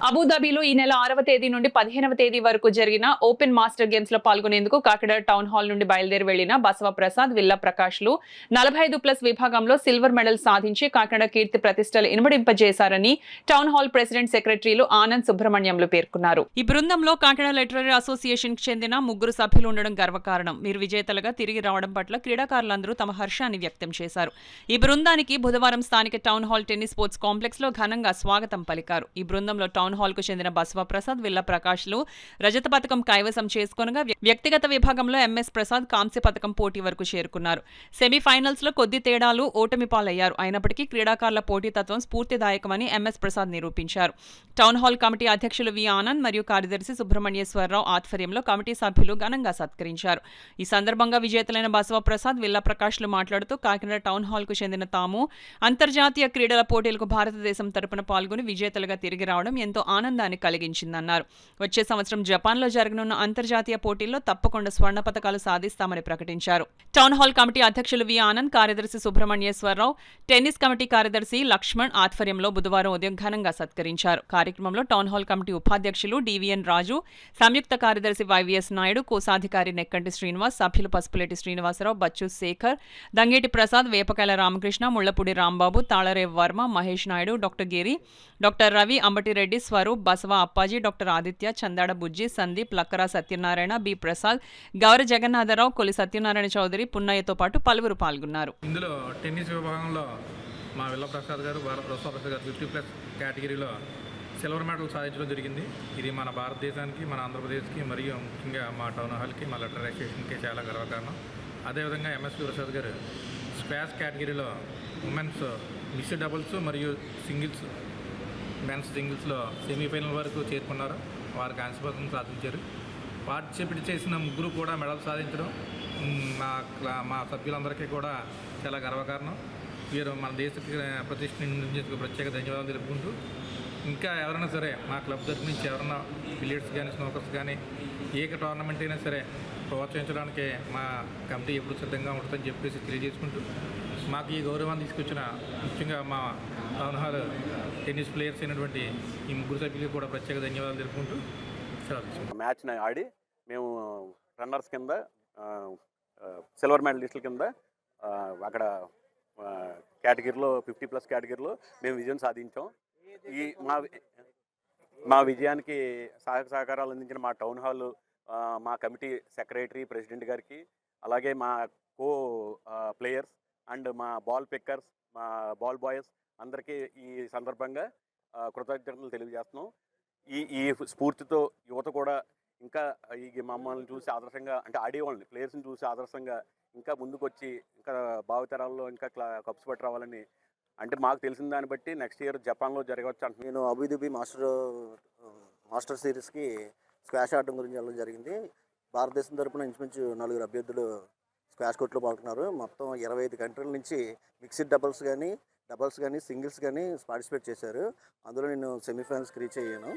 అబుదాబిలో ఈ నెల 6వ తేదీ నుండి 15వ తేదీ వరకు జరిగిన ఓపెన్ మాస్టర్ గేమ్స్ లో పాల్గొనేందుకు కాకినాడ టౌన్ హాల్ నుండి బయలుదేరి వెళ్లిన బసవ ప్రసాద్, విల్లా ప్రకాష్ లు 45+ విభాగంలో సిల్వర్ మెడల్ సాధించి కాకినాడ కీర్తి ప్రతిష్టలు ఇనుమడింపజేశారని టౌన్ హాల్ ప్రెసిడెంట్ సెక్రటరీలు ఆనంద్ సుబ్రహ్మణ్యంలు పేర్కొన్నారు. ఈ బృందంలో కాకినాడ లిటరరీ అసోసియేషన్ కి చెందిన 3 సభ్యులు ఉండడం గర్వకారణం. మీరు విజేతలుగా తిరిగి రావడం పట్ల క్రీడాకారులందరూ తమ హర్షాన్ని వ్యక్తం చేశారు. ఈ బృందానికి బుధవారం స్థానిక town hall tennis sports complex లో ఘనంగా స్వాగతం పలికారు. ఈ బృందంలో టౌన్ హాల్ కు చెందిన బసవ ప్రసాద్, విల్లా ప్రకాష్ లు రజత పథకం కైవసం చేసుకొనగా వ్యక్తిగత విభాగంలో ఎంఎస్ ప్రసాద్ కాంస్య పథకం పోటీ వరకు చేరుకున్నారు. సెమీఫైనల్స్ లో కొద్ది తేడాలు ఓటమి పాలయ్యారు. అయినప్పటికీ క్రీడాకారుల పోటీతత్వం స్ఫూర్తిదాయకమని ఎంఎస్ ప్రసాద్ నిరూపించారు. టౌన్ హాల్ కమిటీ అధ్యక్షులు వి ఆనంద్ మరియు కార్యదర్శి సుబ్రహ్మణ్యేశ్వరరావు ఆధ్వర్యంలో కమిటీ సభ్యులు ఘనంగా సత్కరించారు. ఈ సందర్భంగా విజేతలైన బసవ ప్రసాద్, విల్లా ప్రకాష్ లు మాట్లాడుతూ కాకినాడ టౌన్ హాల్ కు చెందిన తాము అంతర్జాతీయ క్రీడల పోటీలకు భారతదేశం తరపున పాల్గొని విజేతలుగా తిరిగి రావడం ఎంతో ఆనందాన్ని కలిగించిందన్నారు. వచ్చే సంవత్సరం జపాన్లో జరగనున్న అంతర్జాతీయ పోటీల్లో తప్పకుండా స్వర్ణ పతకాలు సాధిస్తామని ప్రకటించారు. టౌన్ హాల్ కమిటీ అధ్యక్షులు వి ఆనంద్, కార్యదర్శి సుబ్రహ్మణ్యేశ్వరరావు, టెన్నిస్ కమిటీ కార్యదర్శి లక్ష్మణ్ ఆధ్వర్యంలో బుధవారం ఉదయం ఘనంగా సత్కరించారు. కార్యక్రమంలో టౌన్ హాల్ కమిటీ ఉపాధ్యక్షులు డివిఎన్ రాజు, సంయుక్త కార్యదర్శి వైవిఎస్ నాయుడు, కోశాధికారి నెక్కంటి శ్రీనివాస్, సభ్యులు పసుపులేటి శ్రీనివాసరావు, బచ్చు శేఖర్, దంగేటి ప్రసాద్, వేపకాయల రామకృష్ణ, ముళ్లపూడి రాంబాబు, తాళరేవ్ వర్మ, మహేష్ నాయుడు, డాక్టర్ గిరి, డాక్టర్ రవి, అంబటిరెడ్డి, స్వరూప్, బసవ అప్పాజీ, డాక్టర్ ఆదిత్య, చందాడ బుజ్జి, సందీప్, లక్కరా సత్యనారాయణ, బి ప్రసాద్, గౌర జగన్నాథరావు, కొలి సత్యనారాయణ చౌదరి, పున్నయ్యతో పాటు పలువురు పాల్గొన్నారు. ఇందులో టెన్నిస్ విభాగంలో మా విల్లా ప్రసాద్ గారు, బసవ ప్రసాద్ గారు 50+ కేటగిరీలో సిల్వర్ మెడల్ సాధించడం జరిగింది. ఇది మన భారతదేశానికి, మన ఆంధ్రప్రదేశ్కి మరియు ముఖ్యంగా మా టౌన్ హాల్కి, మా లిటరరీ అసోసియేషన్కి చాలా గర్వకారణం. అదేవిధంగా ఎంఎస్పి ప్రసాద్ గారు స్క్వాష్ కేటగిరీలో ఉమెన్స్ మిక్స్డ్ డబుల్స్ మరియు సింగిల్స్, మెన్స్ సింగిల్స్లో సెమీఫైనల్ వరకు చేరుకున్నారు. వారు కాంస్య పథకం సాధించారు. పార్టిసిపేట్ చేసిన 3 కూడా మెడల్ సాధించడం మా సభ్యులందరికీ కూడా చాలా గర్వకారణం. వీరు మన దేశ ప్రతిష్ఠించేందుకు ప్రత్యేక ధన్యవాదాలు తెలుపుకుంటూ, ఇంకా ఎవరైనా సరే మా క్లబ్ తరఫు నుంచి ఎవరైనా బిలియర్డ్స్ కానీ, స్నోకర్స్ కానీ, ఏ టోర్నమెంట్ అయినా సరే ప్రోత్సహించడానికి మా కమిటీ ఎప్పుడు సిద్ధంగా ఉంటుందని చెప్పేసి తెలియజేసుకుంటూ, మాకు ఈ గౌరవాన్ని తీసుకొచ్చిన ముఖ్యంగా మా టౌన్ హాల్ టెన్నిస్ ప్లేయర్స్ అయినటువంటి ఈ 3 సభ్యులకు కూడా ప్రత్యేక ధన్యవాదాలు తెలుపుకుంటూ మ్యాచ్ని ఆడి మేము రన్నర్స్ కింద సిల్వర్ మెడలిస్టుల కింద అక్కడ కేటగిరీలో 50+ కేటగిరీలో మేము విజయం సాధించాం. ఈ మా విజయానికి సహకారాలు అందించిన మా టౌన్ హాల్, మా కమిటీ సెక్రటరీ, ప్రెసిడెంట్ గారికి, అలాగే మా కో ప్లేయర్స్ అండ్ మా బాల్ పిక్కర్స్, మా బాల్ బాయ్స్ అందరికీ ఈ సందర్భంగా కృతజ్ఞతలు తెలియజేస్తున్నాం. ఈ స్ఫూర్తితో యువత కూడా ఇంకా ఈ మమ్మల్ని చూసి ఆదర్శంగా, అంటే ఆడేవాళ్ళని ప్లేయర్స్ని చూసి ఆదర్శంగా ఇంకా ముందుకొచ్చి ఇంకా భావితరాల్లో ఇంకా కప్స్ పట్టి రావాలని, అంటే మాకు తెలిసిన దాన్ని బట్టి నెక్స్ట్ ఇయర్ జపాన్లో జరగవచ్చు అంటే. నేను అబుదాబి మాస్టర్ సిరీస్కి స్క్వాష్ ఆడడం గురించి వెళ్ళడం జరిగింది. భారతదేశం తరపున ఇంచుమించు 4 అభ్యర్థులు స్క్వాష్ కోర్టులో పాల్గొన్నారు. మొత్తం 25 కంట్రీల నుంచి మిక్స్డ్ డబుల్స్ కానీ, సింగిల్స్ కానీ పార్టిసిపేట్ చేశారు. అందులో నేను సెమీఫైనల్స్కి రీచ్ అయ్యాను.